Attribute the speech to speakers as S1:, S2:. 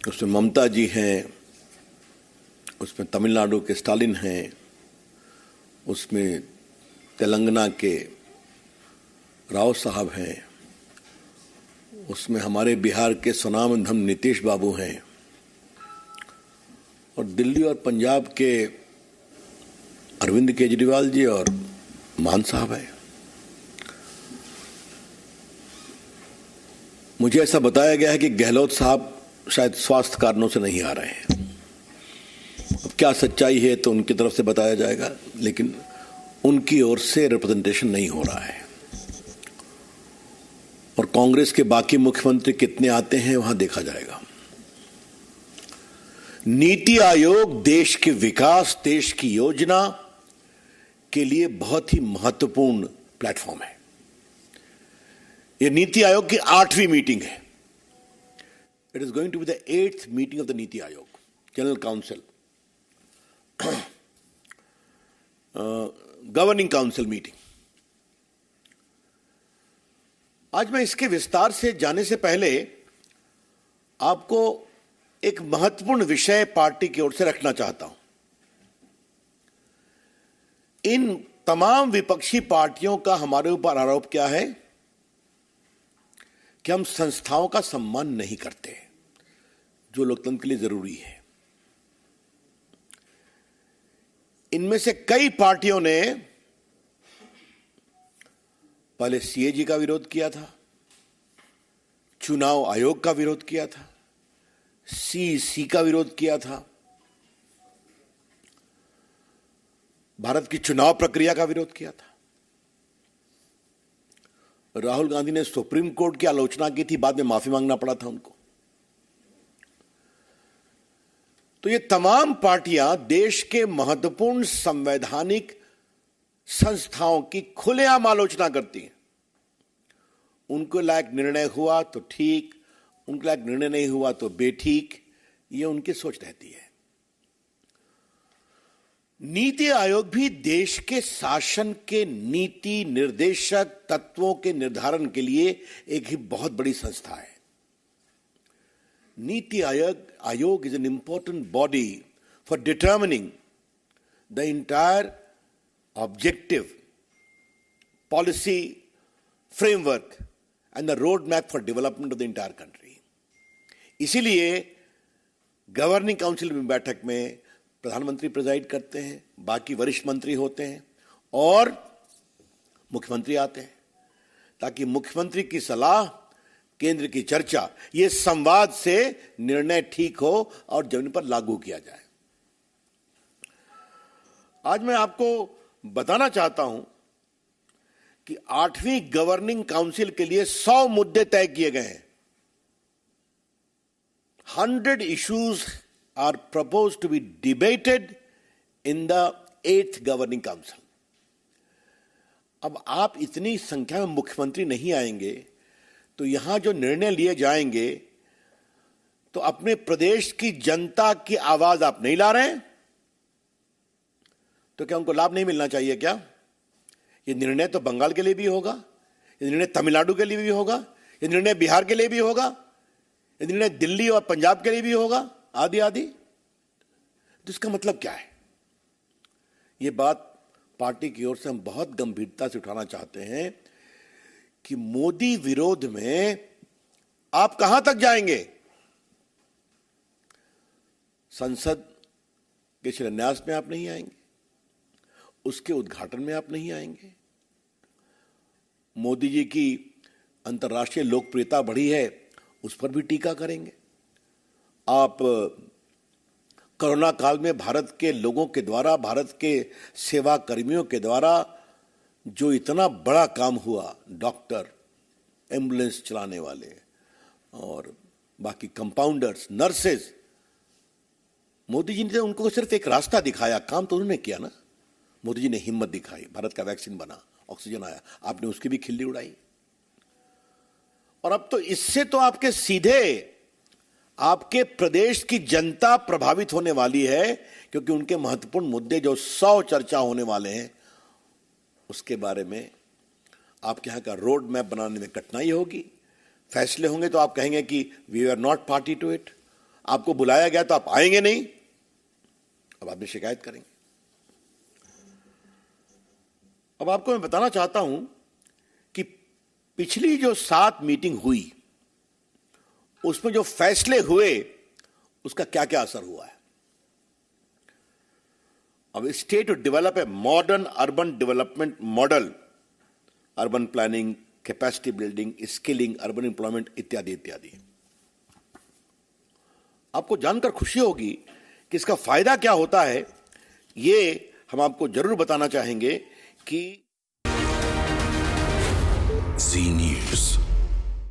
S1: उसमें ममता जी हैं, उसमें तमिलनाडु के स्टालिन हैं, उसमें तेलंगाना के राव साहब हैं, उसमें हमारे बिहार के स्वनामधन नीतीश बाबू हैं और दिल्ली और पंजाब के अरविंद केजरीवाल जी और मान साहब हैं। मुझे ऐसा बताया गया है कि गहलोत साहब शायद स्वास्थ्य कारणों से नहीं आ रहे हैं। अब क्या सच्चाई है तो उनकी तरफ से बताया जाएगा, लेकिन उनकी ओर से रिप्रेजेंटेशन नहीं हो रहा है। और कांग्रेस के बाकी मुख्यमंत्री कितने आते हैं वहां देखा जाएगा। नीति आयोग देश के विकास, देश की योजना के लिए बहुत ही महत्वपूर्ण प्लेटफॉर्म है। यह नीति आयोग की 8वीं मीटिंग है। It is going to be the 8th meeting of the NITI Aayog general council, governing council meeting. आज मैं इसके विस्तार से जाने से पहले आपको एक महत्वपूर्ण विषय पार्टी की ओर से रखना चाहता हूं। इन तमाम विपक्षी पार्टियों का हमारे ऊपर आरोप क्या है कि हम संस्थाओं का सम्मान नहीं करते, जो लोकतंत्र के लिए जरूरी है। इनमें से कई पार्टियों ने पहले सीएजी का विरोध किया था, चुनाव आयोग का विरोध किया था, सीईसी का विरोध किया था, भारत की चुनाव प्रक्रिया का विरोध किया था। राहुल गांधी ने सुप्रीम कोर्ट की आलोचना की थी, बाद में माफी मांगना पड़ा था उनको। तो ये तमाम पार्टियां देश के महत्वपूर्ण संवैधानिक संस्थाओं की खुलेआम आलोचना करती हैं। उनको लायक निर्णय हुआ तो ठीक, उनके लायक निर्णय नहीं हुआ तो बेठीक, ये उनकी सोच रहती है। नीति आयोग भी देश के शासन के नीति निर्देशक तत्वों के निर्धारण के लिए एक ही बहुत बड़ी संस्था है। NITI Aayog is an important body for determining the entire objective, policy, framework and the roadmap for development of the entire country. इसीलिए गवर्निंग काउंसिल में बैठक में प्रधानमंत्री प्रेजाइड करते हैं, बाकी वरिष्ठ मंत्री होते हैं और मुख्यमंत्री आते हैं, ताकि मुख्यमंत्री की सलाह, केंद्र की चर्चा, ये संवाद से निर्णय ठीक हो और जमीन पर लागू किया जाए। आज मैं आपको बताना चाहता हूं कि 8वीं गवर्निंग काउंसिल के लिए 100 मुद्दे तय किए गए हैं। 100 issues are proposed to be debated in the 8th governing council. अब आप इतनी संख्या में मुख्यमंत्री नहीं आएंगे तो यहां जो निर्णय लिए जाएंगे तो अपने प्रदेश की जनता की आवाज आप नहीं ला रहे हैं, तो क्या उनको लाभ नहीं मिलना चाहिए क्या? ये निर्णय तो बंगाल के लिए भी होगा, ये निर्णय तमिलनाडु के लिए भी होगा, ये निर्णय बिहार के लिए भी होगा, ये निर्णय दिल्ली और पंजाब के लिए भी होगा, आदि आदि। तो इसका मतलब क्या है? ये बात पार्टी की ओर से हम बहुत गंभीरता से उठाना चाहते हैं कि मोदी विरोध में आप कहां तक जाएंगे? संसद के शिलान्यास में आप नहीं आएंगे, उसके उद्घाटन में आप नहीं आएंगे। मोदी जी की अंतर्राष्ट्रीय लोकप्रियता बढ़ी है, उस पर भी टीका करेंगे। आप कोरोना काल में भारत के लोगों के द्वारा, भारत के सेवा कर्मियों के द्वारा जो इतना बड़ा काम हुआ, डॉक्टर, एम्बुलेंस चलाने वाले और बाकी कंपाउंडर्स, नर्सेज, मोदी जी ने उनको सिर्फ एक रास्ता दिखाया, काम तो उन्होंने किया ना। मोदी जी ने हिम्मत दिखाई, भारत का वैक्सीन बना, ऑक्सीजन आया, आपने उसकी भी खिल्ली उड़ाई। और अब तो इससे तो आपके सीधे आपके प्रदेश की जनता प्रभावित होने वाली है, क्योंकि उनके महत्वपूर्ण मुद्दे जो 100 चर्चा होने वाले हैं उसके बारे में आपके यहां का रोड मैप बनाने में कठिनाई होगी। फैसले होंगे तो आप कहेंगे कि we are not party to it. आपको बुलाया गया तो आप आएंगे नहीं, अब आप शिकायत करेंगे। अब आपको मैं बताना चाहता हूं कि पिछली जो 7 मीटिंग हुई उसमें जो फैसले हुए उसका क्या क्या असर हुआ है। अब state to develop a modern urban development model, urban planning, capacity building, skilling, urban employment इत्यादि इत्यादि। आपको जानकर खुशी होगी कि इसका फायदा क्या होता है, ये हम आपको जरूर बताना चाहेंगे कि
S2: जी